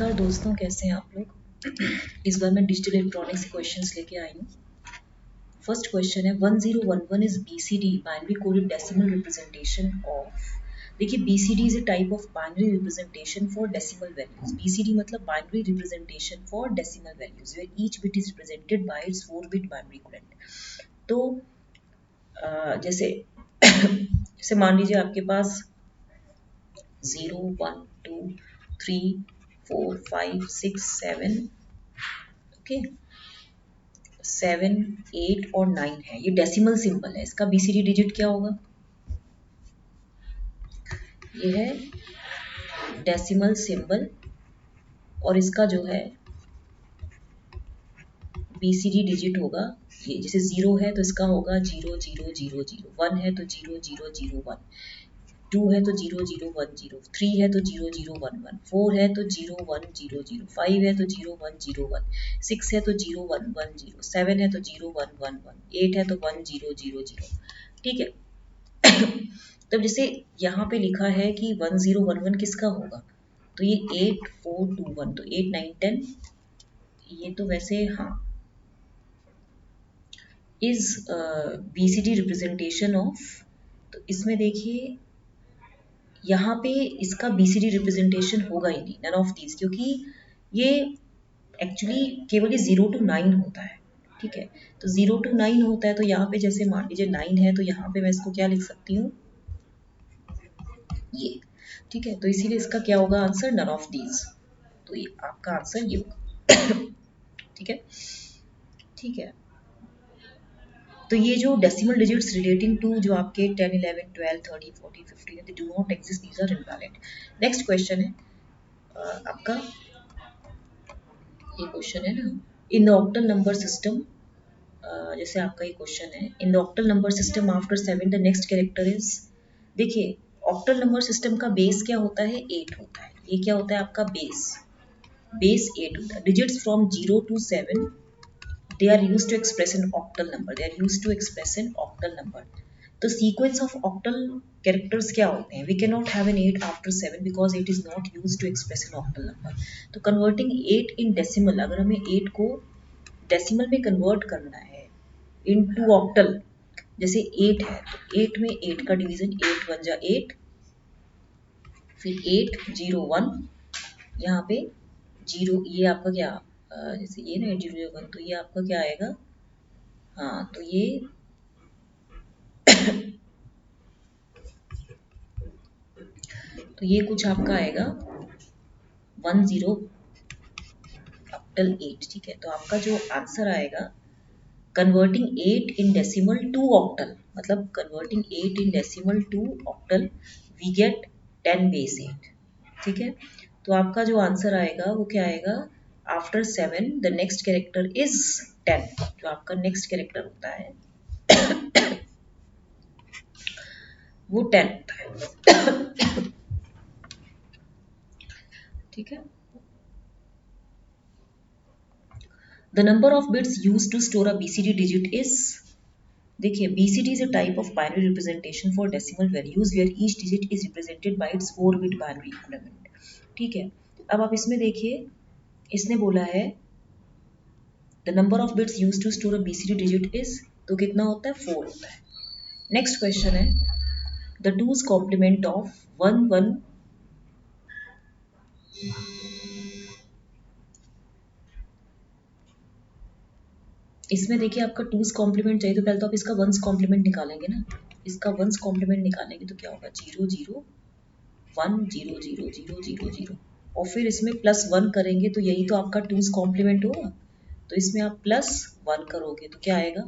नमस्कार दोस्तों, कैसे हैं आप लोग। इस बार मैं डिजिटल इलेक्ट्रॉनिक्स क्वेश्चंस लेके आई हूँ। फर्स्ट क्वेश्चन है 1011 is BCD binary coded decimal representation of. देखिए BCD is a type of binary representation for decimal values. BCD मतलब binary representation for decimal values where each bit is represented by its 4 bit binary equivalent. तो जैसे जैसे मान लीजिए आपके पास 0 1 2 3 4 5 6 7 okay 7 8 और 9 है। ये डेसिमल सिंबल है। इसका बीसीडी डिजिट क्या होगा? ये है डेसिमल सिंबल और इसका जो है बीसीडी डिजिट होगा ये। जैसे 0 है तो इसका होगा 0 0 0 0, 1 है तो 0 0 0 1, 2 है तो 0 0 1 0, 3 है तो 0 0 1 1, 4 है तो 0 1 0 0, 5 है तो 0 1 0 1, 6 है तो 0 1 1 0, 7 है तो 0 1 1 1, 8 है तो 1 0 0 0। ठीक है। तब जैसे यहाँ पे लिखा है कि 1011 किसका होगा, तो ये 8421, तो 8 9 10, ये तो वैसे हाँ इज बीसीडी रिप्रेजेंटेशन ऑफ। तो इसमें देखिए यहाँ पे इसका बीसीडी रिप्रेजेंटेशन होगा ही नहीं, नन ऑफ दीज, क्योंकि ये एक्चुअली केवल 0 to 9 होता है। ठीक है, तो 0 to 9 होता है, तो यहाँ पे जैसे मान लीजिए 9 है तो यहाँ पे मैं इसको क्या लिख सकती हूँ, ये। ठीक है, तो इसीलिए इसका क्या होगा आंसर, नन ऑफ दीज। तो ये आपका आंसर ये होगा। ठीक है, ठीक है। तो ये जो डेसिमल डिजिट्स रिलेटिंग टू जो आपके 10 11 12 13 14 15 they do not exist, these are invalid. Next question है आपका, ये क्वेश्चन है ना, in the octal number system. जैसे आपका ये क्वेश्चन है, in the octal number system after 7 the next character is. देखिए ऑक्टल नंबर सिस्टम का बेस क्या होता है, 8 होता है। ये क्या होता है आपका बेस 8 होता है। Digits from 0 to 7 they are used to express an octal number, they are used to express an octal number. तो sequence of octal characters क्या होते हैं, we cannot have an 8 after 7 because it is not used to express an octal number. तो converting 8 in decimal, अगर हमें 8 को decimal में convert करना है into octal, जैसे 8 है तो 8 में 8 का डिवीजन 8 1 जा 8, फिर 8 0 1, यहाँ पे 0, ये आपका क्या जैसे ये ना 0 0 1, तो ये आपका क्या आएगा, हाँ तो ये तो ये कुछ आपका आएगा 10 ऑक्टल 8। ठीक है, तो आपका जो आंसर आएगा, converting 8 in decimal to octal, मतलब converting 8 in decimal to octal, we get 10 base 8। ठीक है, तो आपका जो आंसर आएगा वो क्या आएगा, after 7 the next character is 10। जो आपका नेक्स्ट कैरेक्टर होता है वो 10 होता है। ठीक है, the number of bits used to store a BCD digit is। देखिए BCD is a type of binary representation for decimal values where each digit is represented by its 4 bit binary equivalent। ठीक है, अब आप इसमें देखिए, इसने बोला है the number of bits used to store a BCD digit is, तो कितना होता है, 4 होता है। नेक्स्ट क्वेश्चन है the 2's complement of 1 1। इसमें देखिए आपका 2's कॉम्प्लीमेंट चाहिए, तो पहले तो आप इसका 1's कॉम्प्लीमेंट निकालेंगे ना। इसका 1's कॉम्प्लीमेंट निकालेंगे तो क्या होगा, 0 0 1 0 0 0 0 0, और फिर इसमें +1 करेंगे तो यही तो आपका 2's कॉम्प्लीमेंट होगा। तो इसमें आप +1 करोगे तो क्या आएगा,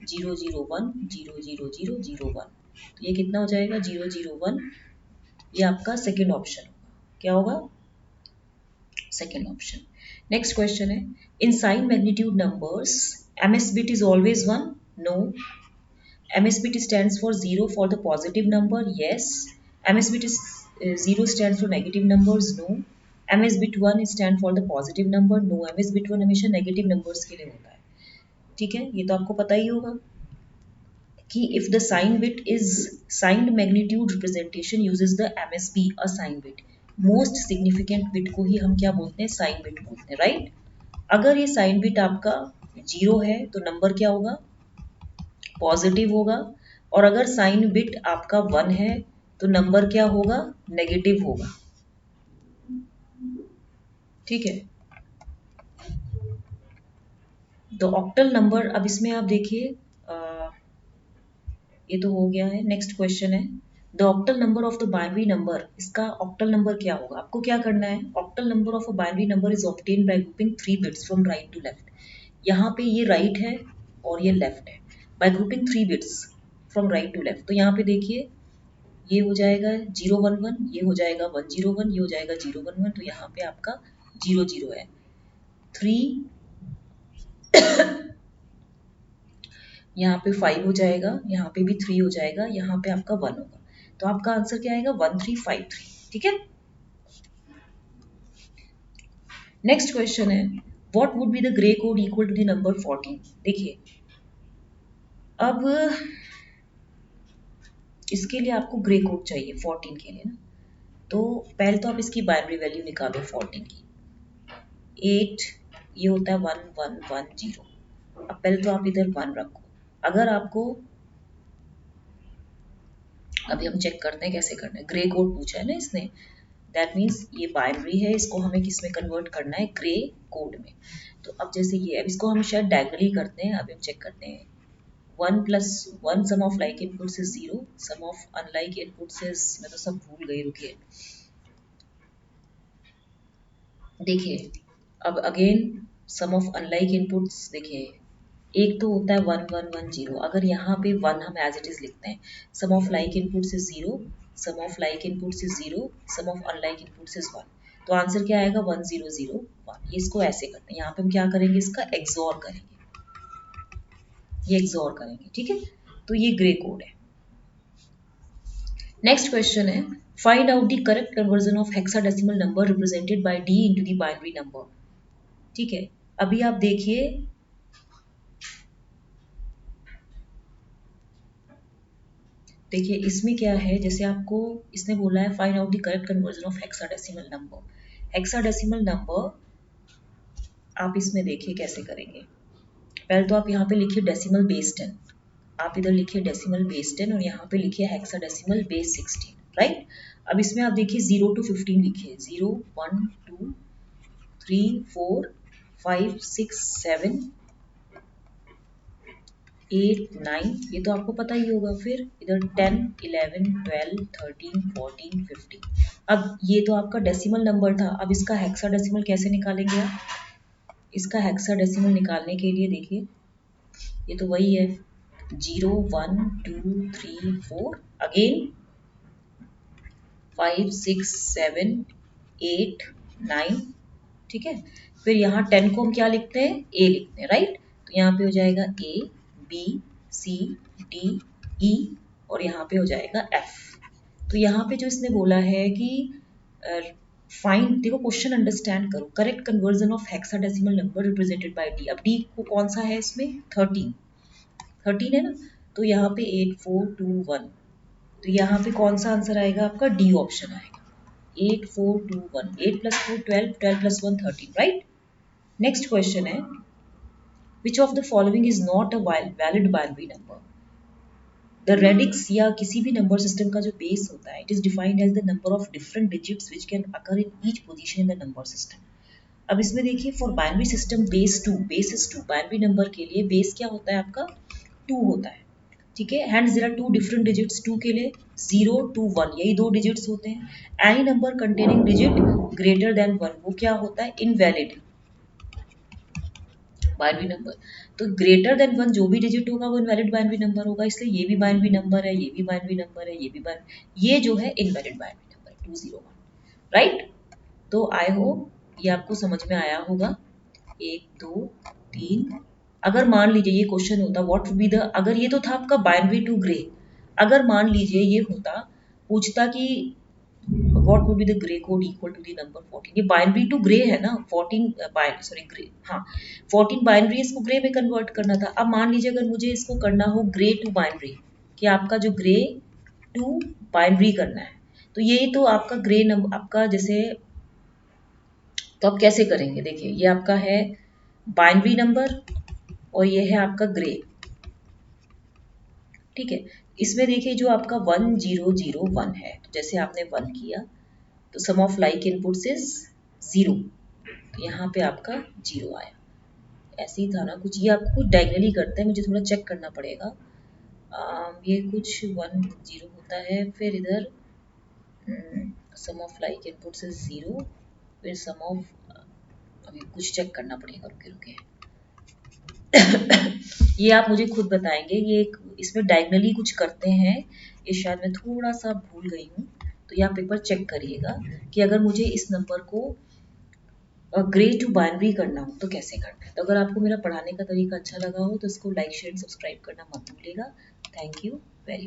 0 0 1 0 0 0 0 1, तो ये कितना हो जाएगा 0 0 1। ये आपका सेकेंड ऑप्शन होगा, क्या होगा, सेकेंड ऑप्शन। नेक्स्ट क्वेश्चन है, in sign magnitude numbers MS bit is always 1, no। MS bit stands for 0 for the positive number, yes। MS bit is 0 stands for negative numbers, no। MS bit 1 stand for the positive number, no। MS bit 1 हमेशा negative numbers के लिए होता है। ठीक है, ये तो आपको पता ही होगा कि if the sign bit is signed magnitude representation uses the MSB, a sign bit। Most significant bit को ही हम क्या बोलते हैं, साइन बिट बोलते हैं, राइट। अगर ये साइन बिट आपका 0 है तो नंबर क्या होगा, पॉजिटिव होगा, और अगर साइन बिट आपका 1 है तो नंबर क्या होगा, नेगेटिव होगा, ठीक है। तो ऑक्टल नंबर, अब इसमें आप देखिए, ये तो हो गया है। नेक्स्ट क्वेश्चन है the octal number of the binary number, इसका ऑक्टल नंबर क्या होगा, आपको क्या करना है, octal number of a binary number is obtain by grouping 3 bits from right to left. यहाँ पे ये राइट है और ये लेफ्ट है, by grouping 3 bits from right to left. तो यहाँ पे देखिए ये हो जाएगा 011, ये हो जाएगा 101, ये हो जाएगा 011, तो यहाँ पे आपका 00 है। 3 यहाँ पे 5 हो जाएगा, यहाँ पे भी 3 हो जाएगा, यहाँ पे आपका 1 होगा, तो आपका आंसर क्या आएगा, 1353, ठीक है। नेक्स्ट क्वेश्चन है what would be the Gray code equal to the number 14। देखिए अब इसके लिए आपको ग्रे कोड चाहिए 14 के लिए ना, तो पहले तो आप इसकी बाइनरी वैल्यू निकालो 14 की। 8 ये होता है 1110। अब पहले तो आप इधर 1 रखो। अगर आपको, अभी हम चेक करते हैं कैसे करना है, ग्रे कोड पूछा है ना इसने, दैट मीन्स ये बाइनरी है, इसको हमें किस में कन्वर्ट करना है, ग्रे कोड में। तो अब जैसे ये, अब इसको हम शायद डायगोनली करते हैं, अभी हम चेक करते हैं। 1 plus 1 sum of like inputs is 0, sum of unlike inputs is, मैं तो सब भूल गई, रुकिए। देखिए अब again sum of unlike inputs, देखिए एक तो होता है 1110, अगर यहाँ पे 1 हम एज इट इज लिखते हैं, sum of like inputs is 0, sum of like inputs is 0, sum of unlike inputs is 1, तो आंसर क्या आएगा 1001। ये इसको ऐसे करते हैं, यहाँ पे हम क्या करेंगे, इसका एक्सॉर करेंगे, ये एक्सॉर करेंगे, ठीक है। तो ये ग्रे कोड है। नेक्स्ट क्वेश्चन है find out the correct conversion of hexadecimal number represented by D into the binary number, ठीक है। अभी आप देखिए देखिए इसमें क्या है, जैसे आपको इसने बोला है find out the correct conversion of hexadecimal number. Hexadecimal number आप इसमें देखिए कैसे करेंगे। पहले तो आप यहाँ पे लिखिए डेसिमल बेस 10, आप इधर लिखिए डेसिमल बेस 10 और यहाँ पे लिखिए हेक्साडेसिमल बेस 16, राइट। अब इसमें आप देखिए 0 to 15 लिखिए, 0 1 2 3 4 5 6 7 8 9, ये तो आपको पता ही होगा। फिर इधर 10 11 12 13 14 15। अब ये तो आपका डेसिमल नंबर था, अब इसका हेक्साडेसिमल कैसे निकालेंगे आप, इसका हेक्साडेसिमल निकालने के लिए देखिए ये तो वही है 0 1 2 3 4 अगेन 5 6 7 8 9, ठीक है। फिर यहाँ 10 को हम क्या लिखते हैं, ए लिखते हैं, राइट। तो यहाँ पे हो जाएगा A B C D E और यहाँ पे हो जाएगा एफ। तो यहाँ पे जो इसने बोला है कि फाइंड, देखो क्वेश्चन अंडरस्टैंड करो, correct conversion of hexadecimal number represented by D. अब डी को कौन सा है इसमें, 13 है ना, तो यहाँ पे 8 4 2 1, तो यहाँ पे कौन सा आंसर आएगा आपका, डी ऑप्शन आएगा। 8 4 2 1, 8 plus 4 12, 12 plus 1 13, right. Next question है which of the following is not a valid binary number. The radix या किसी भी नंबर सिस्टम का जो बेस होता है, it is defined as the number of different digits which can occur in each position in the number system. अब इसमें देखिए for binary system base 2, base is 2, binary number के लिए बेस क्या होता है आपका, 2 होता है, ठीक है। And there are 2 different digits 2 के लिए, 0 2 1, यही 2 डिजिट्स होते हैं। Any number containing digit greater than 1, वो क्या होता है, इनवैलिड बाइनरी नंबर। तो ग्रेटर देन 1 जो भी डिजिट होगा वो इनवैलिड बाइनरी नंबर होगा, इसलिए ये भी बाइनरी नंबर है, ये भी बाइनरी नंबर है, ये भी ये जो है इनवैलिड बाइनरी नंबर है 201, राइट। तो आई होप ये आपको समझ में आया होगा। 1 2 3, अगर मान लीजिए ये क्वेश्चन होता व्हाट वुड बी द, अगर ये तो था आपका बाइनरी टू ग्रे, अगर मान लीजिए ये होता, पूछता कि what would be the Gray code equal to the number 14, ये बाइनरी टू ग्रे है ना, 14 सॉरी ग्रे, हाँ 14 बाइनरी, इसको ग्रे में कन्वर्ट करना था। अब मान लीजिए अगर मुझे इसको करना हो ग्रे टू बाइनरी, कि आपका जो ग्रे टू बाइनरी करना है, तो ये तो आपका ग्रे नंबर आपका जैसे, तो आप कैसे करेंगे, देखिए ये आपका है बाइनरी नंबर और ये है आपका ग्रे, ठीक है। इसमें देखिए जो आपका 1001 है, तो जैसे आपने 1 किया तो सम ऑफ लाइक इनपुट्स इज 0, तो यहाँ पे आपका 0 आया। ऐसे ही था ना कुछ, ये आपको कुछ डायगनली करता है, मुझे थोड़ा चेक करना पड़ेगा। ये कुछ 10 होता है, फिर इधर सम ऑफ लाइक इनपुट्स इज 0, फिर सम ऑफ, अभी कुछ चेक करना पड़ेगा, रुके रुके ये आप मुझे खुद बताएंगे, ये इसमें डायगनली कुछ करते हैं, ये शायद मैं थोड़ा सा भूल गई हूँ, तो ये आप एक बार चेक करिएगा कि अगर मुझे इस नंबर को ग्रे टू बाइनरी करना हो तो कैसे करना है। तो अगर आपको मेरा पढ़ाने का तरीका अच्छा लगा हो तो इसको लाइक शेयर सब्सक्राइब करना मत भूलिएगा। Thank you very much.